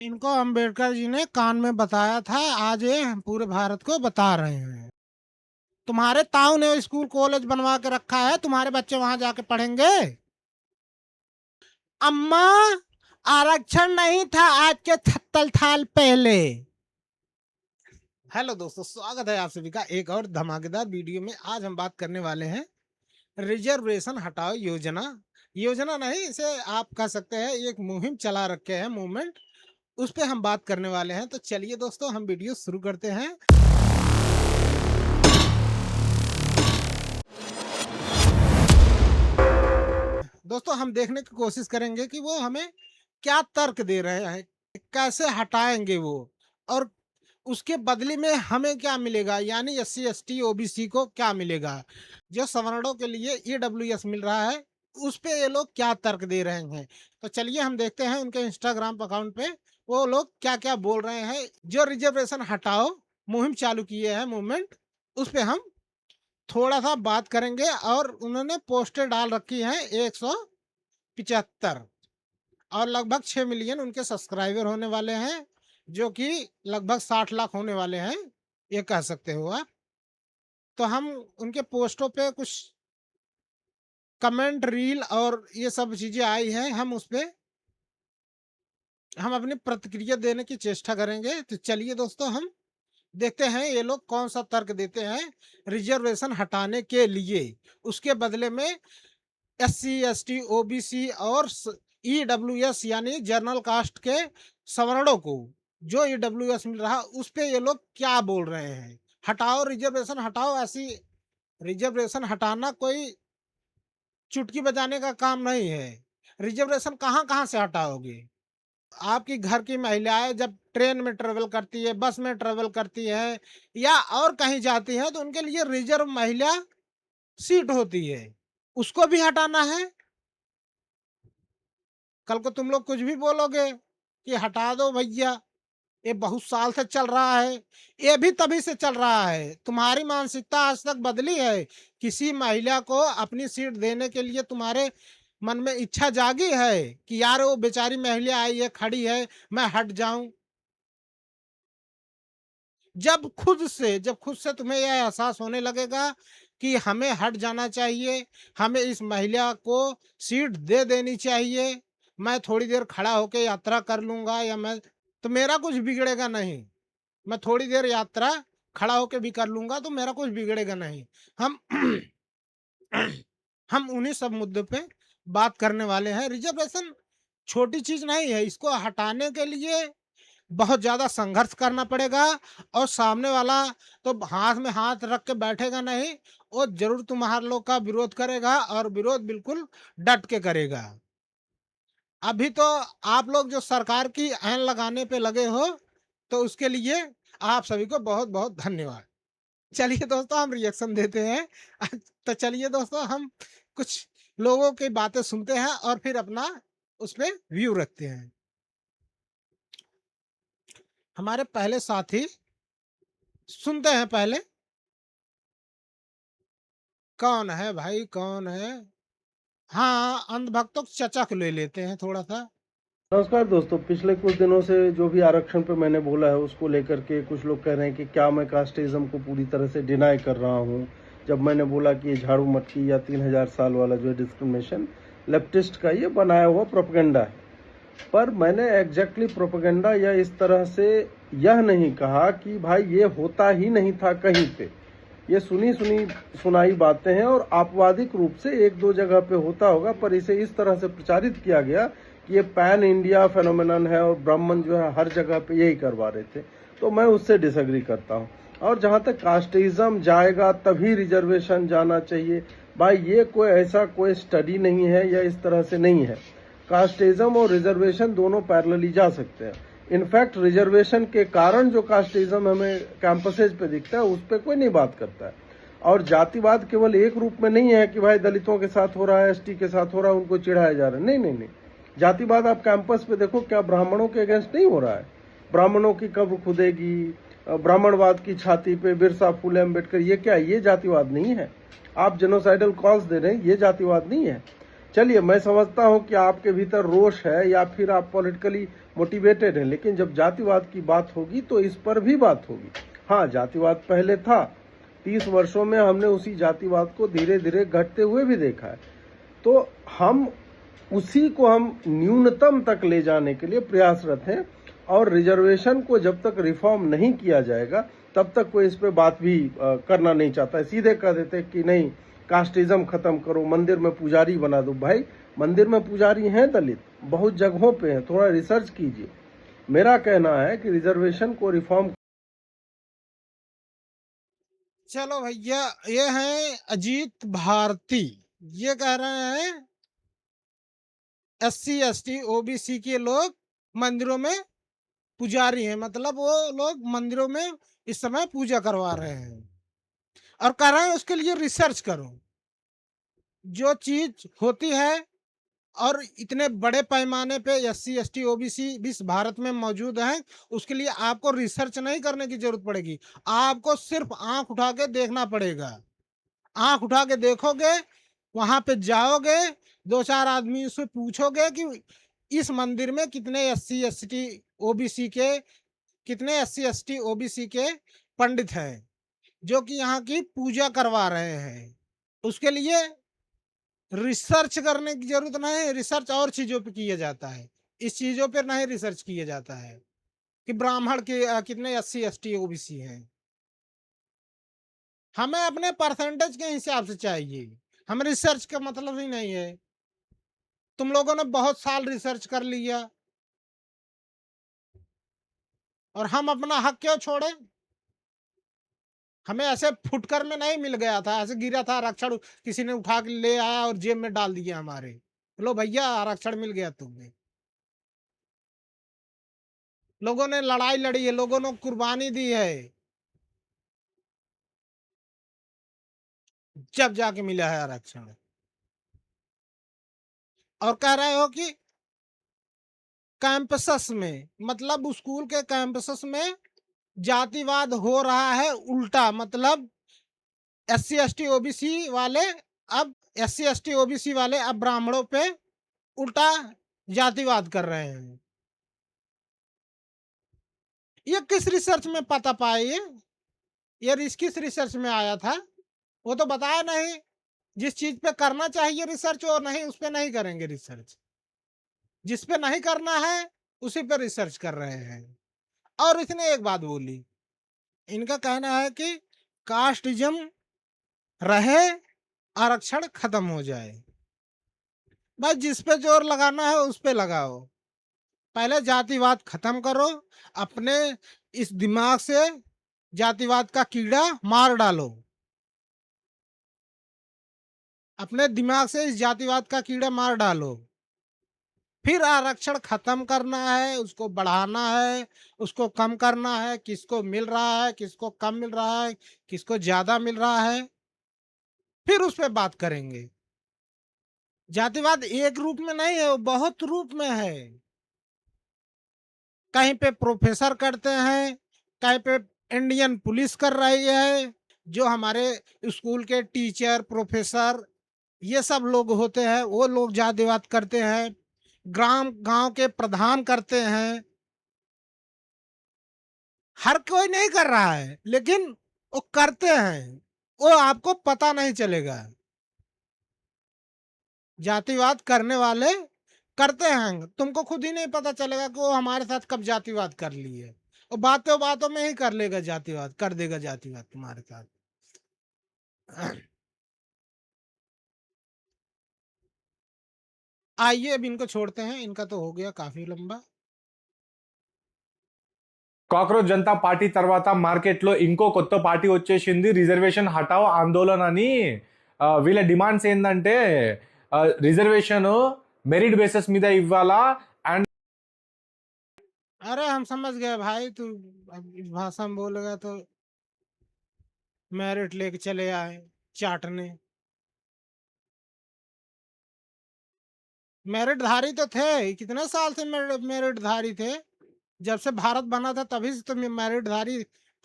इनको अंबेडकर जी ने कान में बताया था, आज ये पूरे भारत को बता रहे हैं। तुम्हारे ताऊ ने स्कूल कॉलेज बनवा के रखा है, तुम्हारे बच्चे वहां जाके पढ़ेंगे। अम्मा, आरक्षण नहीं था आज के 76 साल पहले। हेलो दोस्तों, स्वागत है आप सभी का एक और धमाकेदार वीडियो में। आज हम बात करने वाले हैं रिजर्वेशन हटाओ योजना। योजना नहीं, इसे आप कह सकते हैं एक मुहिम चला रखे हैं, मूवमेंट, उस पे हम बात करने वाले हैं। तो चलिए दोस्तों, हम वीडियो शुरू करते हैं। दोस्तों, हम देखने की कोशिश करेंगे कि वो हमें क्या तर्क दे रहे हैं, कैसे हटाएंगे वो, और उसके बदले में हमें क्या मिलेगा, यानी SC ST OBC को क्या मिलेगा। जो सवर्णों के लिए EWS मिल रहा है, उस पे ये लोग क्या तर्क दे रहे हैं। तो चलिए हम देखते हैं उनके इंस्टाग्राम अकाउंट पे वो लोग क्या क्या बोल रहे हैं। जो रिजर्वेशन हटाओ मुहिम चालू किए हैं, मूवमेंट, उस पे हम थोड़ा सा बात करेंगे। और उन्होंने पोस्टर डाल रखी है 175 और लगभग 6 मिलियन उनके सब्सक्राइबर होने वाले हैं, जो कि लगभग 60 लाख होने वाले हैं, ये कह सकते हो आप। तो हम उनके पोस्टों पे कुछ कमेंट, रील और ये सब चीजें आई हैं, हम उस पे हम अपनी प्रतिक्रिया देने की चेष्टा करेंगे। तो चलिए दोस्तों, हम देखते हैं ये लोग कौन सा तर्क देते हैं रिजर्वेशन हटाने के लिए। उसके बदले में SC ST OBC और EWS यानी जनरल कास्ट के सवर्णों को जो EWS मिल रहा, उस पे ये लोग क्या बोल रहे हैं। हटाओ रिजर्वेशन हटाओ, ऐसी रिजर्वेशन हटाना कोई चुटकी बजाने का काम नहीं है। रिजर्वेशन कहाँ कहाँ से हटाओगे। आपकी घर की महिलाएं जब ट्रेन में ट्रेवल करती है, बस में ट्रेवल करती है, या और कहीं जाती है, तो उनके लिए रिजर्व महिला सीट होती है, उसको भी हटाना है। कल को तुम लोग कुछ भी बोलोगे कि हटा दो भैया, ये बहुत साल से चल रहा है, ये भी तभी से चल रहा है। तुम्हारी मानसिकता आज तक बदली है। किसी महिला को अपनी सीट देने के लिए तुम्हारे मन में इच्छा जागी है कि यार वो बेचारी महिला आई है, खड़ी है, मैं हट जाऊं। जब खुद से तुम्हें यह एहसास होने लगेगा कि हमें हट जाना चाहिए, हमें इस महिला को सीट दे देनी चाहिए, मैं थोड़ी देर खड़ा होकर यात्रा कर लूंगा, या मैं तो मेरा कुछ बिगड़ेगा नहीं। मैं थोड़ी देर यात्रा खड़ा होकर भी कर लूंगा, तो मेरा कुछ बिगड़ेगा नहीं। हम हम उन्हीं सब मुद्दों पे बात करने वाले हैं। रिजर्वेशन छोटी चीज नहीं है, इसको हटाने के लिए बहुत ज्यादा संघर्ष करना पड़ेगा। और सामने वाला तो हाथ में हाथ रख के बैठेगा नहीं, वो जरूर तुम्हारे लोग का विरोध करेगा, और विरोध बिल्कुल डट के करेगा। अभी तो आप लोग जो सरकार की ऐन लगाने पे लगे हो, तो उसके लिए आप सभी को बहुत बहुत धन्यवाद। चलिए दोस्तों, हम रिएक्शन देते हैं। तो चलिए दोस्तों, हम कुछ लोगों की बातें सुनते हैं और फिर अपना उस पे व्यू रखते हैं। हमारे पहले साथी सुनते हैं पहले। कौन है भाई, कौन है? हाँ, अंधभक्तों को चचा को ले लेते हैं थोड़ा सा। नमस्कार दोस्तों, पिछले कुछ दिनों से जो भी आरक्षण पे मैंने बोला है उसको लेकर के कुछ लोग कह रहे हैं कि क्या मैं कास्टिज्म को पूरी तरह से डिनाई कर रहा हूं। जब मैंने बोला कि ये झाड़ू मटकी या 3000 साल वाला जो डिस्क्रिमिनेशन लेफ्टिस्ट का ये बनाया हुआ प्रोपेगेंडा है, पर मैंने एग्जैक्टली प्रोपेगेंडा या इस तरह से यह नहीं कहा कि भाई ये होता ही नहीं था कहीं पे। ये सुनी सुनाई बातें हैं और आपवादिक रूप से एक दो जगह पे होता होगा, पर इसे इस तरह से प्रचारित किया गया कि ये पैन इंडिया फेनोमेनन है और ब्राह्मण जो है हर जगह पे यही करवा रहे थे। तो मैं उससे डिसएग्री करता हूँ। और जहां तक कास्टिज्म जाएगा तभी रिजर्वेशन जाना चाहिए, भाई ये कोई ऐसा कोई स्टडी नहीं है या इस तरह से नहीं है। कास्टिज्म और रिजर्वेशन दोनों पैरेलली जा सकते हैं। इनफैक्ट रिजर्वेशन के कारण जो कास्टिज्म हमें कैंपसेज पे दिखता है उस पर कोई नहीं बात करता है। और जातिवाद केवल एक रूप में नहीं है कि भाई दलितों के साथ हो रहा है, ST के साथ हो रहा है, उनको चिढ़ाया जा रहा है। नहीं नहीं नहीं, जातिवाद आप कैंपस पे देखो, क्या ब्राह्मणों के अगेंस्ट नहीं हो रहा है? ब्राह्मणों की कब्र खुदेगी, ब्राह्मणवाद की छाती पे बिरसा, फुले, अम्बेडकर, ये क्या, ये जातिवाद नहीं है? आप जेनोसाइडल कॉज दे रहे हैं, ये जातिवाद नहीं है। चलिए, मैं समझता हूं कि आपके भीतर रोष है या फिर आप पॉलिटिकली मोटिवेटेड हैं, लेकिन जब जातिवाद की बात होगी तो इस पर भी बात होगी। हाँ, जातिवाद पहले था, 30 वर्षों में हमने उसी जातिवाद को धीरे धीरे घटते हुए भी देखा है। तो हम उसी को हम न्यूनतम तक ले जाने के लिए प्रयासरत हैं, और रिजर्वेशन को जब तक रिफॉर्म नहीं किया जाएगा तब तक कोई इस पे बात भी करना नहीं चाहता है। सीधे कह देते कि नहीं, कास्टिज्म खत्म करो, मंदिर में पुजारी बना दो। भाई, मंदिर में पुजारी हैं दलित, बहुत जगहों पे हैं, थोड़ा रिसर्च कीजिए। मेरा कहना है कि रिजर्वेशन को रिफॉर्म। चलो भैया, ये हैं अजीत भारती, ये कह रहे हैं SC ST OBC के लोग मंदिरों में पुजारी हैं, मतलब वो लोग मंदिरों में इस समय पूजा करवा रहे हैं और कह रहे हैं उसके लिए रिसर्च करो। जो चीज होती है और इतने बड़े पैमाने पे SC ST OBC भी भारत में मौजूद हैं, उसके लिए आपको रिसर्च नहीं करने की जरूरत पड़ेगी, आपको सिर्फ आंख उठा के देखना पड़ेगा। आंख उठा के देखोगे, वहां पे जाओगे, 2-4 आदमी से पूछोगे कि इस मंदिर में कितने SC ST OBC के पंडित हैं जो कि यहाँ की पूजा करवा रहे हैं। उसके लिए रिसर्च करने की जरूरत नहीं है, रिसर्च और चीजों पे किया जाता है, इस चीजों पर नहीं रिसर्च किया जाता है कि ब्राह्मण के कितने SC ST OBC हैं। हमें अपने परसेंटेज के हिसाब से चाहिए, हमें रिसर्च का मतलब ही नहीं है। तुम लोगों ने बहुत साल रिसर्च कर लिया और हम अपना हक क्यों छोड़े? हमें ऐसे फुटकर में नहीं मिल गया था, ऐसे गिरा था आरक्षण, किसी ने उठा के ले आया और जेब में डाल दिया हमारे, लो भैया आरक्षण मिल गया तुम्हें। लोगों ने लड़ाई लड़ी है, लोगों ने कुर्बानी दी है, जब जाके मिला है आरक्षण। और कह रहे हो कि कैंपसस में, मतलब स्कूल के कैंपसस में जातिवाद हो रहा है उल्टा, मतलब SC ST OBC वाले अब ब्राह्मणों पे उल्टा जातिवाद कर रहे हैं। ये किस रिसर्च में पता पाए? ये किस रिसर्च में आया था? वो तो बताया नहीं। जिस चीज पे करना चाहिए रिसर्च और नहीं, उस पे नहीं करेंगे रिसर्च, जिस पे नहीं करना है उसी पे रिसर्च कर रहे हैं। और इसने एक बात बोली, इनका कहना है कि कास्टिज्म रहे, आरक्षण खत्म हो जाए। भाई, जिस पे जोर लगाना है उस पे लगाओ, पहले जातिवाद खत्म करो, अपने इस दिमाग से जातिवाद का कीड़ा मार डालो, अपने दिमाग से इस जातिवाद का कीड़ा मार डालो। फिर आरक्षण खत्म करना है, उसको बढ़ाना है, उसको कम करना है, किसको मिल रहा है, किसको कम मिल रहा है, किसको ज्यादा मिल रहा है, फिर उस पर बात करेंगे। जातिवाद एक रूप में नहीं है, वो बहुत रूप में है। कहीं पे प्रोफेसर करते हैं, कहीं पे इंडियन पुलिस कर रही है, जो हमारे स्कूल के टीचर प्रोफेसर ये सब लोग होते हैं, वो लोग जातिवाद करते हैं, गांव के प्रधान करते हैं। हर कोई नहीं कर रहा है, लेकिन वो करते हैं, वो आपको पता नहीं चलेगा। जातिवाद करने वाले करते हैं, तुमको खुद ही नहीं पता चलेगा कि वो हमारे साथ कब जातिवाद कर लिए। वो बातों बातों में ही कर लेगा जातिवाद, कर देगा जातिवाद तुम्हारे साथ। आइए अब इनको छोड़ते हैं, इनका तो हो गया काफी लंबा। కాక్రోచ్ జనతా పార్టీ తర్వాత మార్కెట్లో ఇంకో కొత్త పార్టీ వచ్చేసింది, రిజర్వేషన్ హటావ్ ఆందోళన్ అని. వీళ్ళ డిమాండ్స్ ఏంటంటే రిజర్వేషన్ మెరిట్ బేసిస్ మీద ఇవ్వాలా అండ్ अरे हम समझ गए भाई, तू अब इस भाषा में बोलेगा तो मेरिट लेके चले आए चाटने। मेरिटधारी तो थे, कितने साल से मेरिटधारी थे, जब से भारत बना था तभी से तो मेरिटधारी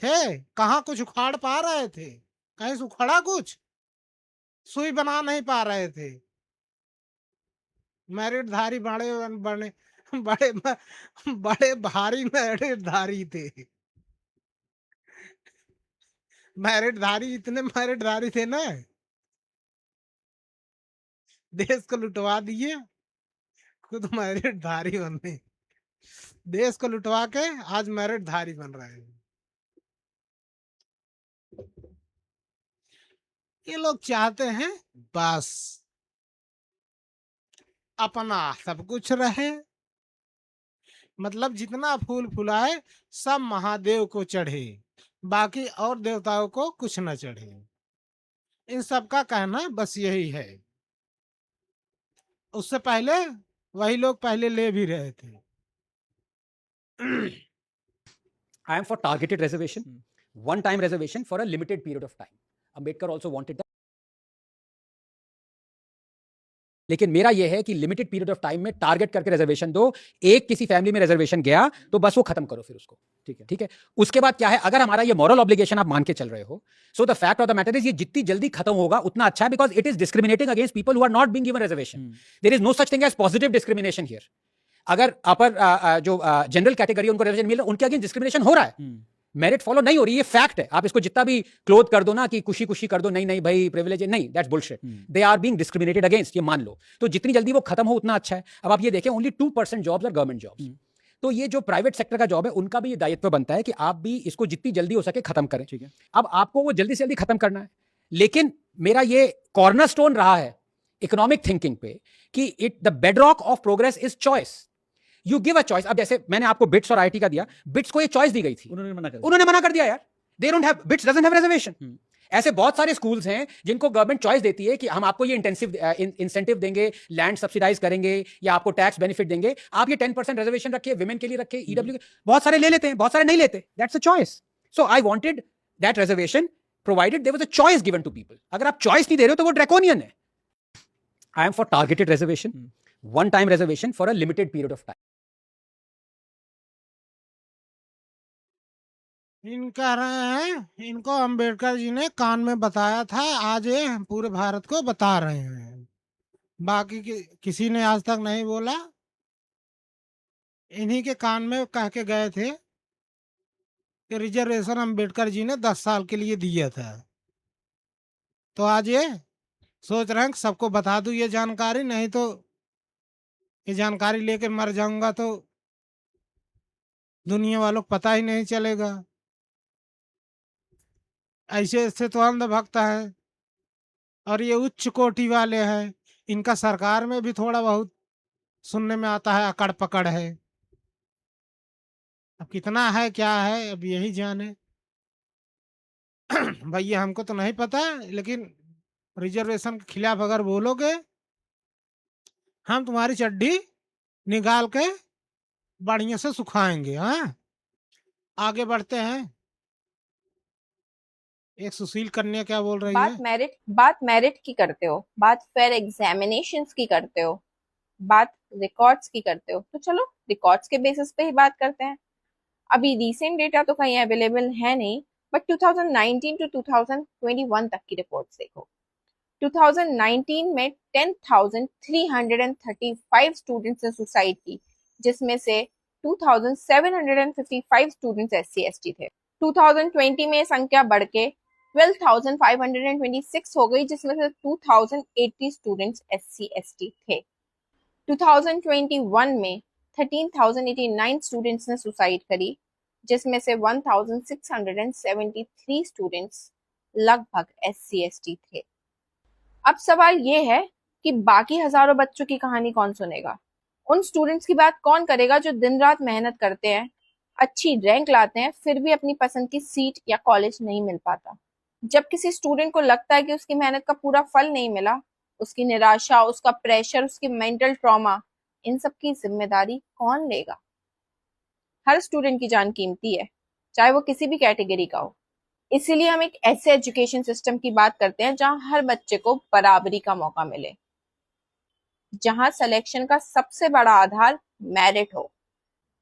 थे। कहाँ कुछ उखाड़ पा रहे थे? कहीं से उखड़ा कुछ? सुई बना नहीं पा रहे थे। मेरिट धारी बड़े बड़े बड़े बड़े भारी मेरिट धारी थे। मेरिट धारी इतने मेरिट धारी थे ना, देश को लुटवा दिए, खुद मेरिट धारी बने। देश को लुटवा के आज मेरिट धारी बन रहे हैं। ये लोग चाहते हैं बस अपना सब कुछ रहे, मतलब जितना फूल फुलाए सब महादेव को चढ़े, बाकी और देवताओं को कुछ न चढ़े। इन सब का कहना बस यही है। उससे पहले वही लोग पहले ले भी रहे थे। I am for targeted reservation, one-time reservation for a limited period of time. Ambedkar also wanted that. लेकिन मेरा यह है कि लिमिटेड पीरियड ऑफ टाइम में टारगेट करके रिजर्वेशन दो। एक किसी फैमिली में रिजर्वेशन गया तो बस वो खत्म करो फिर उसको। ठीक है। उसके बाद क्या है, अगर हमारा ये मॉरल ऑब्लिगेशन आप मान के चल रहे हो, so the fact of the matter is ये जितनी जल्दी खत्म होगा उतना अच्छा है, because it is discriminating against people who are not being given reservation. There is no such thing as positive discrimination here. अगर अपर जो जनरल कैटेगरी उनको रिजर्वेशन मिल रहा है, उनके अगेंस्ट डिस्क्रिमिनेशन हो रहा है, मेरिट फॉलो नहीं हो रही, ये फैक्ट है। आप इसको जितना भी क्लोथ कर दो ना कि खुशी खुशी कर दो, नहीं नहीं भाई प्रिविलेज है, नहीं, that's bullshit. They are being discriminated against, ये मान लो। तो जितनी जल्दी वो खत्म हो उतना अच्छा है। अब आप ये देखें, only 2% jobs are government jobs. तो ये जो प्राइवेट सेक्टर का जॉब है उनका भी ये दायित्व बनता है कि आप भी इसको जितनी जल्दी हो सके खत्म करें। ठीक है। अब आपको वो जल्दी से जल्दी खत्म करना है, लेकिन मेरा ये कॉर्नरस्टोन रहा है इकोनॉमिक थिंकिंग पे कि the bedrock of progress is choice. You give a choice. अब जैसे मैंने आपको बिट्स और आईटी का दिया, बिट्स को ये चॉइस दी गई थी, उन्होंने मना कर दिया यार। They don't have, bits doesn't have reservation. ऐसे बहुत सारे स्कूल्स हैं जिनको गवर्नमेंट चॉइस देती है कि हम आपको ये इंसेंटिव देंगे, लैंड सब्सिडाइज करेंगे या आपको टैक्स बेनिफिट देंगे, आप ये 10% रिजर्वेशन रखिए, विमेन के लिए रखिए, ईडब्ल्यू। बहुत सारे ले लेते हैं, बहुत सारे नहीं लेते, that's a choice. So I wanted that reservation provided there was a choice given to people. अगर आप चॉइस नहीं दे रहे हो तो वो ड्रैकोनियन है। I am for targeted reservation, one time reservation for a limited period of time. इन कह रहे हैं इनको अंबेडकर जी ने कान में बताया था, आज ये पूरे भारत को बता रहे हैं, बाकी किसी ने आज तक नहीं बोला। इन्हीं के कान में कह के गए थे कि रिजर्वेशन अंबेडकर जी ने 10 साल के लिए दिया था। तो आज ये सोच रहे हैं कि सबको बता दूं ये जानकारी, नहीं तो ये जानकारी लेके मर जाऊंगा तो दुनिया वालों को पता ही नहीं चलेगा। ऐसे ऐसे तो अंधभक्त है, और ये उच्च कोटि वाले हैं, इनका सरकार में भी थोड़ा बहुत सुनने में आता है अकड़ पकड़ है। अब कितना है क्या है अब यही जाने। भैया हमको तो नहीं पता, लेकिन रिजर्वेशन के खिलाफ अगर बोलोगे, हम तुम्हारी चड्डी निकाल के बढ़िया से सुखाएंगे। हाँ, आगे बढ़ते हैं। एक सुशील कन्या क्या बोल रही है? बात मेरिट की करते हो, बात फेयर एग्जामिनेशंस की करते हो, बात रिकॉर्ड्स की करते हो, तो चलो रिकॉर्ड्स के बेसिस पे ही बात करते हैं। अभी रिसेंट डेटा तो कहीं अवेलेबल है नहीं, बट 2019 टू 2021 तक की रिपोर्ट्स देखो। 2019 में 10,335 स्टूडेंट्स ने सुसाइड की, जिसमें से 2,755 स्टूडेंट्स SC/ST थे। 2020 में संख्या बढ़ के 12,526 हो गई, जिसमें से 2,080 स्टूडेंट्स SC/ST थे। 2021 में 13,089 स्टूडेंट्स ने सुसाइड करी, जिसमें से 1,673 स्टूडेंट्स लगभग SC/ST थे। अब सवाल ये है कि बाकी हजारों बच्चों की कहानी कौन सुनेगा? उन स्टूडेंट्स की बात कौन करेगा जो दिन रात मेहनत करते हैं, अच्छी रैंक लाते हैं, फिर भी अपनी पसंद की सीट या कॉलेज नहीं मिल पाता? जब किसी स्टूडेंट को लगता है कि उसकी मेहनत का पूरा फल नहीं मिला, उसकी निराशा, उसका प्रेशर, उसकी मेंटल ट्रॉमा, इन सब की जिम्मेदारी कौन लेगा? हर स्टूडेंट की जान कीमती है, चाहे वो किसी भी कैटेगरी का हो। इसीलिए हम एक ऐसे एजुकेशन सिस्टम की बात करते हैं जहां हर बच्चे को बराबरी का मौका मिले, जहां सिलेक्शन का सबसे बड़ा आधार मेरिट हो।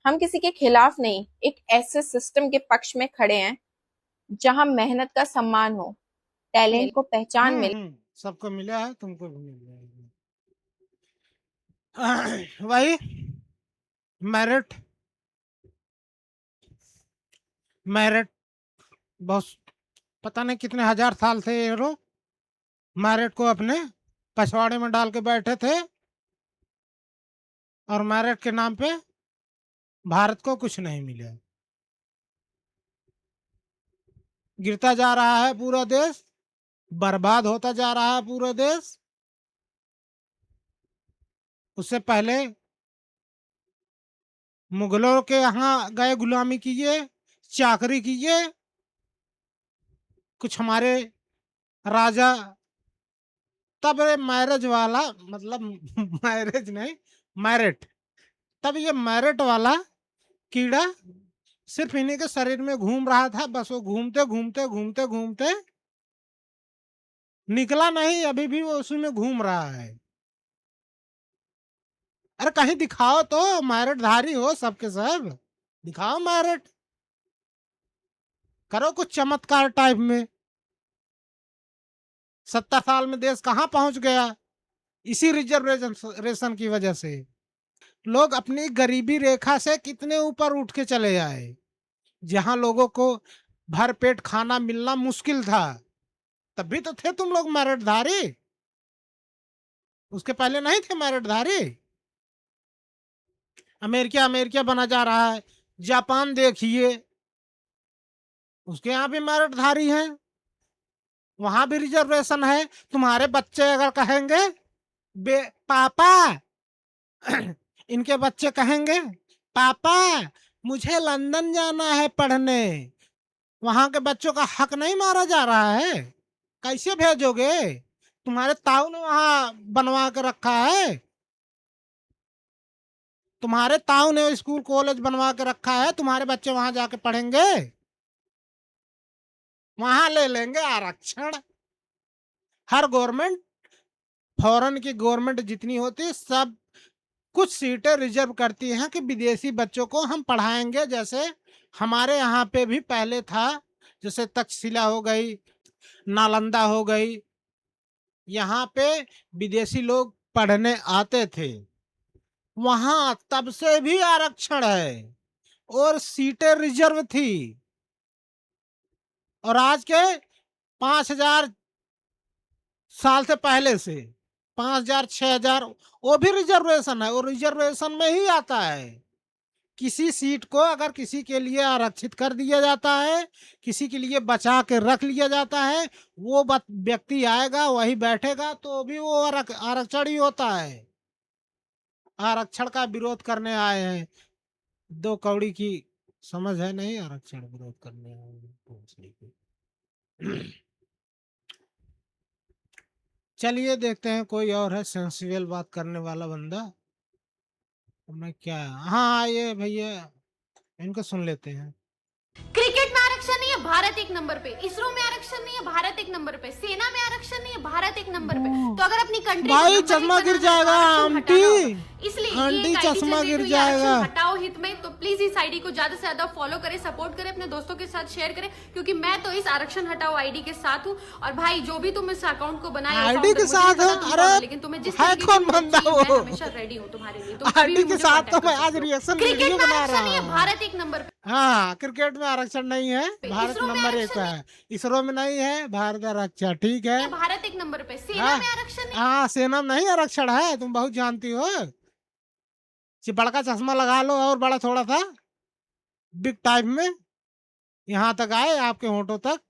हम किसी के खिलाफ नहीं, एक ऐसे सिस्टम के पक्ष में खड़े हैं जहां मेहनत का सम्मान हो, टैलेंट को पहचान मिले। सबको मिला है, तुमको भी मिल जाएगा। वही मेरिट मेरिट बहुत, पता नहीं कितने हजार साल से ये लोग मेरिट को अपने पछवाड़े में डाल के बैठे थे, और मेरिट के नाम पे भारत को कुछ नहीं मिला। गिरता जा रहा है पूरा देश, बर्बाद होता जा रहा है पूरा देश। उससे पहले मुगलों के यहाँ गए, गुलामी कीजिए, चाकरी कीजिए। कुछ हमारे राजा तब ये मैरिज वाला, मतलब मैरिज नहीं, मेरिट, तब ये मेरिट वाला कीड़ा सिर्फ इन्हीं के शरीर में घूम रहा था। बस वो घूमते घूमते घूमते घूमते निकला नहीं, अभी भी वो उसी में घूम रहा है। अरे कहीं दिखाओ तो, मेरिट धारी हो सबके सब, दिखाओ मेरिट, करो कुछ चमत्कार टाइप में। 70 साल में देश कहाँ पहुंच गया? इसी रिजर्वेशन की वजह से। लोग अपनी गरीबी रेखा से कितने ऊपर उठ के चले आए। जहां लोगों को भर पेट खाना मिलना मुश्किल था, तब भी तो थे तुम लोग मेरिटधारी। उसके पहले नहीं थे मेरिटधारी। अमेरिका बना जा रहा है, जापान देखिए, उसके यहाँ भी मेरिटधारी हैं, वहां भी रिजर्वेशन है। तुम्हारे बच्चे अगर कहेंगे पापा इनके बच्चे कहेंगे पापा मुझे लंदन जाना है पढ़ने, वहां के बच्चों का हक नहीं मारा जा रहा है? कैसे भेजोगे? तुम्हारे ताऊ ने वहां बनवा के रखा है, तुम्हारे ताऊ ने स्कूल कॉलेज बनवा के रखा है, तुम्हारे बच्चे वहां जाके पढ़ेंगे? वहां ले लेंगे आरक्षण। हर गवर्नमेंट, फॉरेन की गवर्नमेंट जितनी होती, सब कुछ सीटें रिजर्व करती हैं कि विदेशी बच्चों को हम पढ़ाएंगे। जैसे हमारे यहाँ पे भी पहले था, जैसे तक्षशिला हो गई, नालंदा हो गई, यहाँ पे विदेशी लोग पढ़ने आते थे। वहां तब से भी आरक्षण है और सीटें रिजर्व थी। और आज के 5000 साल से पहले से 5000 6000 वो भी रिजर्वेशन है, और रिजर्वेशन में ही आता है। किसी सीट को अगर किसी के लिए आरक्षित कर दिया जाता है, किसी के लिए बचा के रख लिया जाता है, वो व्यक्ति आएगा वही बैठेगा, तो भी वो आरक्षण ही होता है। आरक्षण का विरोध करने आए हैं, 2 कौड़ी की समझ है नहीं, आरक्षण विरोध करने आए हैं। चलिए देखते हैं कोई और है सेंसिबल बात करने वाला बंदा। मैं क्या, हाँ ये भैया, इनको सुन लेते हैं। क्रिकेट में आरक्षण नहीं है, भारत एक नंबर पे। इसरो में आरक्षण नहीं है, भारत एक नंबर पे। सेना में आरक्षण नहीं है, भारत एक नंबर पे। तो अगर अपनी कंट्री भाई चश्मा गिर जाएगा आंटी, इसलिए आंटी चश्मा गिर जाएगा। हटाओ हित में। तो प्लीज इस आईडी को ज्यादा से ज्यादा फॉलो करें, सपोर्ट करें, अपने दोस्तों के साथ शेयर करें, क्योंकि मैं तो इस आरक्षण हटाओ आईडी के साथ हूँ। और भाई जो भी तुम इस अकाउंट को बनाए आईडी के साथ हो, अरे लेकिन तुम्हें जिस है कौन बंदा वो? मैं हमेशा रेडी हूँ तुम्हारे लिए। आईडी के साथ तो मैं आज रिएक्शन वीडियो बना रहा हूँ। भारत एक नंबर पे। हाँ, क्रिकेट में आरक्षण नहीं है, भारत नंबर 1 पे है। इसरो में नहीं है, भारत आरक्षण ठीक है। भारत एक नंबर पे। सेना में आरक्षण नहीं। हाँ, सेना में नहीं आरक्षण है, तुम बहुत जानती हो। बड़का चश्मा लगा लो, और बड़ा थोड़ा सा बिग टाइप में, यहाँ तक आए आपके होंठों तक,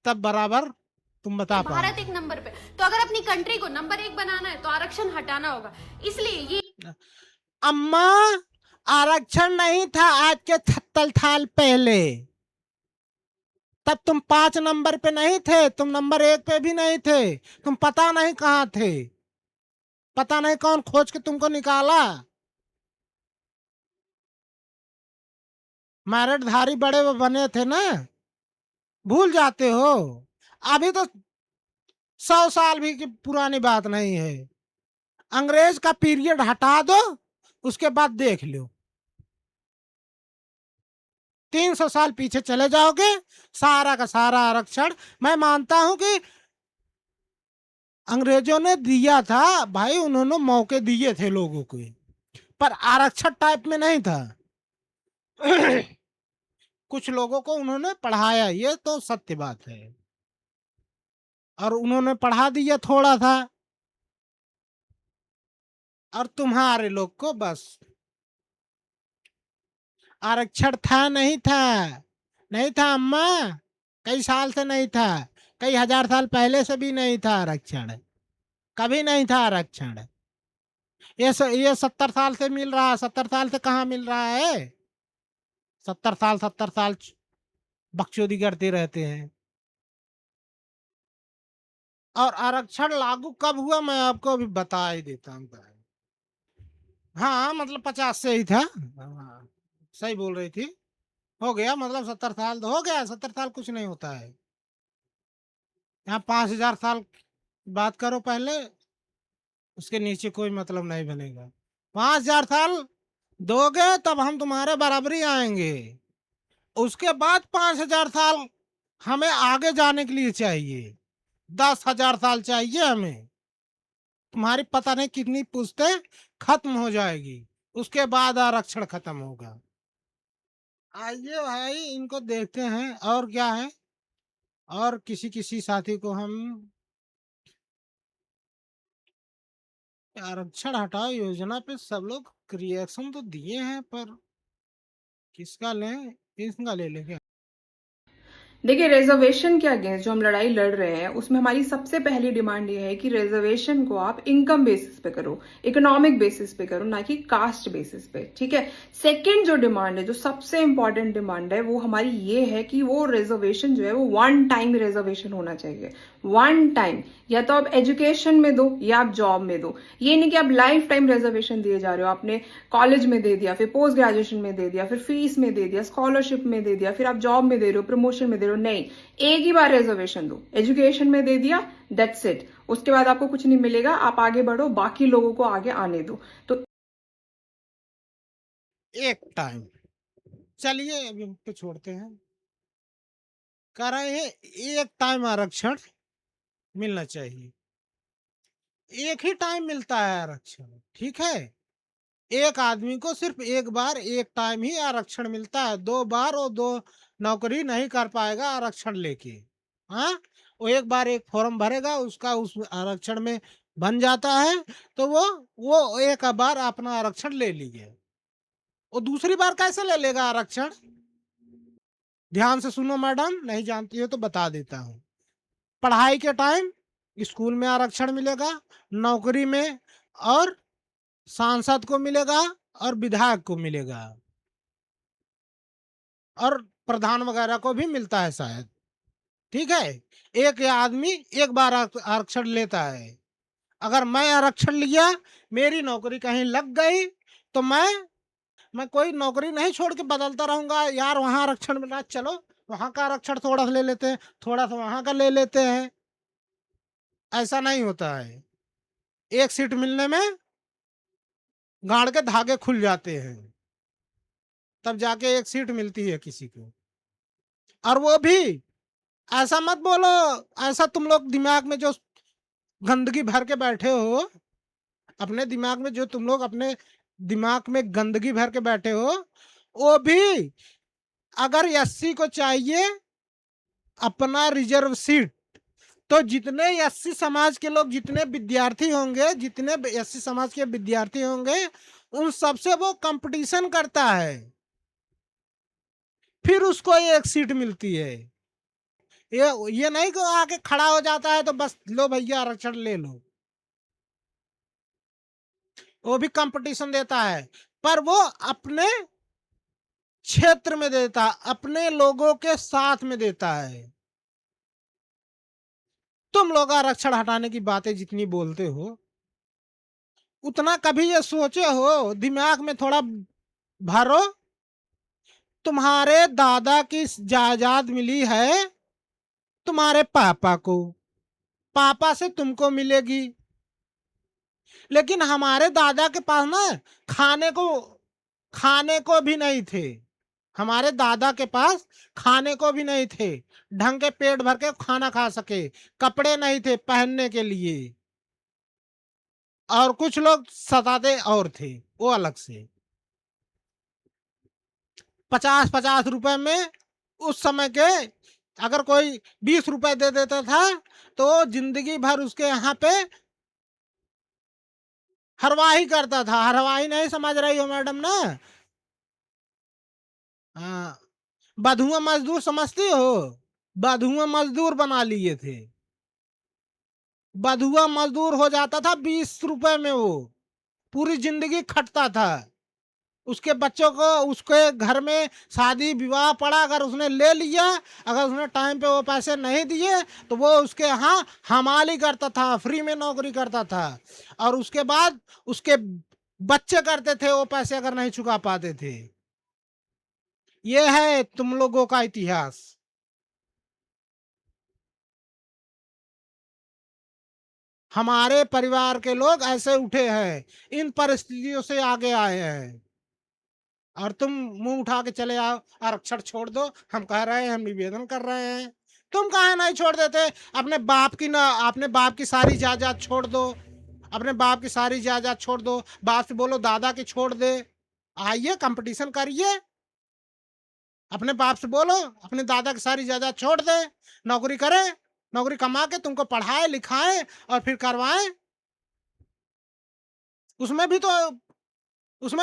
तब बराबर तुम बता पाओ। भारत एक नंबर पे। तो अगर अपनी कंट्री को नंबर 1 बनाना है तो आरक्षण हटाना होगा। इसलिए ये अम्मा आरक्षण नहीं था आज के 76 साल पहले, तब तुम 5 नंबर पे नहीं थे, तुम नंबर 1 पे भी नहीं थे, तुम पता नहीं कहाँ थे, पता नहीं कौन खोज के तुमको निकाला। मेरिटधारी बड़े वो बने थे ना, भूल जाते हो। अभी तो 100 साल भी की पुरानी बात नहीं है। अंग्रेज का पीरियड हटा दो, उसके बाद देख लो, 300 साल पीछे चले जाओगे, सारा का सारा आरक्षण। मैं मानता हूं कि अंग्रेजों ने दिया था भाई, उन्होंने मौके दिए थे लोगों को, पर आरक्षण टाइप में नहीं था। कुछ लोगों को उन्होंने पढ़ाया, ये तो सत्य बात है, और उन्होंने पढ़ा दिया थोड़ा था, और तुम्हारे लोग को बस आरक्षण था नहीं था, नहीं था अम्मा, कई साल से नहीं था, कई हजार साल पहले से भी नहीं था आरक्षण, कभी नहीं था आरक्षण। ये 70 साल से मिल रहा है, 70 साल से कहाँ मिल रहा है? 70 साल बकचोदी करते रहते हैं। और आरक्षण लागू कब हुआ मैं आपको अभी बता ही देता हूँ। हाँ मतलब 50 से ही था। हाँ, सही बोल रही थी। हो गया मतलब 70 साल तो हो गया, 70 साल कुछ नहीं होता है। यहाँ 5000 साल की बात करो पहले, उसके नीचे कोई मतलब नहीं बनेगा। 5000 साल दोगे तब हम तुम्हारे बराबरी आएंगे। उसके बाद 5000 साल हमें आगे जाने के लिए चाहिए, 10,000 साल चाहिए हमें। तुम्हारी पता नहीं कितनी पुश्तें खत्म हो जाएगी, उसके बाद आरक्षण खत्म होगा। आइए भाई इनको देखते हैं और क्या है। और किसी किसी साथी को हम आरक्षण हटाओ योजना पे सब लोग रिएक्शन तो दिए हैं, पर किसका लें, किसका ले लेंगे। देखिए, रिजर्वेशन के अगेंस्ट जो हम लड़ाई लड़ रहे हैं उसमें हमारी सबसे पहली डिमांड ये है कि रिजर्वेशन को आप इनकम बेसिस पे करो, इकोनॉमिक बेसिस पे करो, ना कि कास्ट बेसिस पे। ठीक है। सेकंड जो डिमांड है, जो सबसे इंपॉर्टेंट डिमांड है, वो हमारी ये है कि वो रिजर्वेशन जो है वो वन टाइम रिजर्वेशन होना चाहिए। वन टाइम, या तो आप एजुकेशन में दो या आप जॉब में दो। ये नहीं कि आप लाइफ टाइम रिजर्वेशन दिए जा रहे हो, आपने कॉलेज में दे दिया, फिर पोस्ट ग्रेजुएशन में दे दिया, फिर फीस में दे दिया, स्कॉलरशिप में दे दिया, फिर आप जॉब में दे रहे हो, प्रमोशन में दे रहे हो। नहीं, एक ही बार रिजर्वेशन दो, एजुकेशन में दे दिया, दैट्स इट। उसके बाद आपको कुछ नहीं मिलेगा, आप आगे बढ़ो, बाकी लोगों को आगे आने दो। तो एक टाइम, चलिए अभी हम पे छोड़ते हैं। कह रहे हैं एक टाइम आरक्षण मिलना चाहिए। एक ही टाइम मिलता है आरक्षण, ठीक है। एक आदमी को सिर्फ एक बार एक टाइम ही आरक्षण मिलता है, 2 बार वो 2 नौकरी नहीं कर पाएगा आरक्षण लेके। हाँ, वो एक बार एक फॉर्म भरेगा, उसका उस आरक्षण में बन जाता है, तो वो एक बार अपना आरक्षण ले लीजिए। वो दूसरी बार कैसे ले लेगा आरक्षण? ध्यान से सुनो मैडम, नहीं जानती हो तो बता देता हूँ। पढ़ाई के टाइम स्कूल में आरक्षण मिलेगा, नौकरी में, और सांसद को मिलेगा, और विधायक को मिलेगा, और प्रधान वगैरह को भी मिलता है शायद। ठीक है। एक आदमी एक बार आरक्षण लेता है। अगर मैं आरक्षण लिया, मेरी नौकरी कहीं लग गई, तो मैं कोई नौकरी नहीं छोड़ के बदलता रहूंगा, यार वहां आरक्षण मिला, चलो वहां का आरक्षण थोड़ा सा ले लेते हैं, थोड़ा सा वहां का ले लेते हैं। ऐसा नहीं होता है। एक सीट मिलने में गाड़ के धागे खुल जाते हैं, तब जाके एक सीट मिलती है किसी को। और वो भी ऐसा मत बोलो, ऐसा तुम लोग दिमाग में जो गंदगी भर के बैठे हो, अपने दिमाग में जो तुम लोग अपने दिमाग में गंदगी भर के बैठे हो, वो भी अगर एससी को चाहिए अपना रिजर्व सीट, तो जितने एससी समाज के लोग, जितने विद्यार्थी होंगे, जितने एससी समाज के विद्यार्थी होंगे, उन सबसे वो कंपटीशन करता है, फिर उसको एक सीट मिलती है। ये नहीं कि आके खड़ा हो जाता है तो बस लो भैया आरक्षण ले लो। वो भी कंपटीशन देता है, पर वो अपने क्षेत्र में देता है, अपने लोगों के साथ में देता है। तुम लोग आरक्षण हटाने की बातें जितनी बोलते हो, उतना कभी ये सोचे हो, दिमाग में थोड़ा भरो, तुम्हारे दादा की जायदाद मिली है तुम्हारे पापा को, पापा से तुमको मिलेगी, लेकिन हमारे दादा के पास ना खाने को भी नहीं थे, हमारे दादा के पास खाने को भी नहीं थे, ढंग के पेट भर के खाना खा सके, कपड़े नहीं थे पहनने के लिए, और कुछ लोग सताते और थे वो अलग से। 50-50 रुपए में उस समय के अगर कोई 20 रुपए दे देता था तो जिंदगी भर उसके यहाँ पे हरवाही करता था। हरवाही नहीं समझ रही हो मैडम ना? हाँ, बधुआ मजदूर समझती हो? बधुआ मजदूर बना लिए थे। बधुआ मजदूर हो जाता था 20 रुपए में, वो पूरी जिंदगी खटता था। उसके बच्चों को उसके घर में शादी विवाह पड़ा, अगर उसने ले लिया, अगर उसने टाइम पे वो पैसे नहीं दिए तो वो उसके यहाँ हमाली करता था, फ्री में नौकरी करता था, और उसके बाद उसके बच्चे करते थे वो पैसे अगर नहीं चुका पाते थे। ये है तुम लोगों का इतिहास। हमारे परिवार के लोग ऐसे उठे हैं, इन परिस्थितियों से आगे आए हैं, और तुम मुंह उठा के चले आओ आरक्षण छोड़ दो, हम कह रहे हैं, हम निवेदन कर रहे हैं। तुम कहाँ नहीं छोड़ देते? अपने बाप की सारी जायदाद छोड़ दो, अपने बाप की सारी जायदाद छोड़ दो, बाप से बोलो दादा की छोड़ दे, आइए कंपटीशन करिए, अपने बाप से बोलो अपने दादा की सारी जायदाद छोड़ दे, नौकरी करे, नौकरी कमा के तुमको पढ़ाए लिखाए और फिर करवाए। उसमें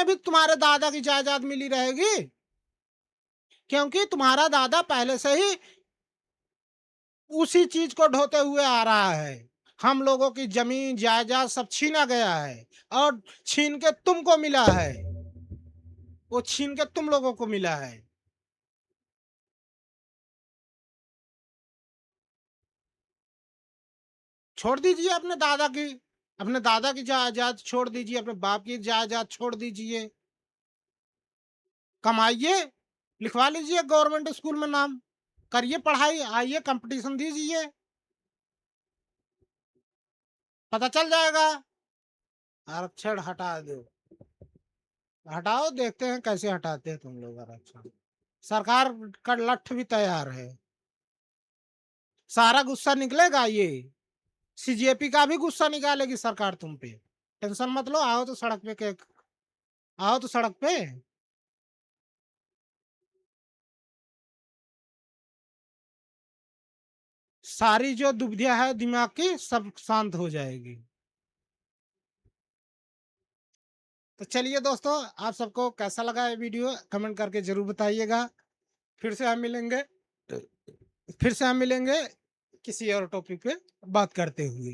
भी तुम्हारे दादा की जायदाद मिली रहेगी, क्योंकि तुम्हारा दादा पहले से ही उसी चीज को ढोते हुए आ रहा है। हम लोगों की जमीन जायदाद सब छीना गया है, और छीन के तुमको मिला है, वो छीन के तुम लोगों को मिला है। छोड़ दीजिए अपने दादा की जायदाद छोड़ दीजिए, अपने बाप की जायदाद छोड़ दीजिए, कमाइए, लिखवा लीजिए गवर्नमेंट स्कूल में नाम, करिए पढ़ाई, आइए कंपटीशन दीजिए, पता चल जाएगा। आरक्षण हटा दो, हटाओ, देखते हैं कैसे हटाते हैं तुम लोग आरक्षण। सरकार का लठ भी तैयार है, सारा गुस्सा निकलेगा, ये सीजेपी का भी गुस्सा निकालेगी सरकार तुम पे, टेंशन मत लो। आओ तो सड़क पे, आओ तो सड़क पे। सारी जो दुविधा है दिमाग की सब शांत हो जाएगी। तो चलिए दोस्तों, आप सबको कैसा लगा ये वीडियो कमेंट करके जरूर बताइएगा। फिर से हम मिलेंगे किसी और टॉपिक पे बात करते हुए।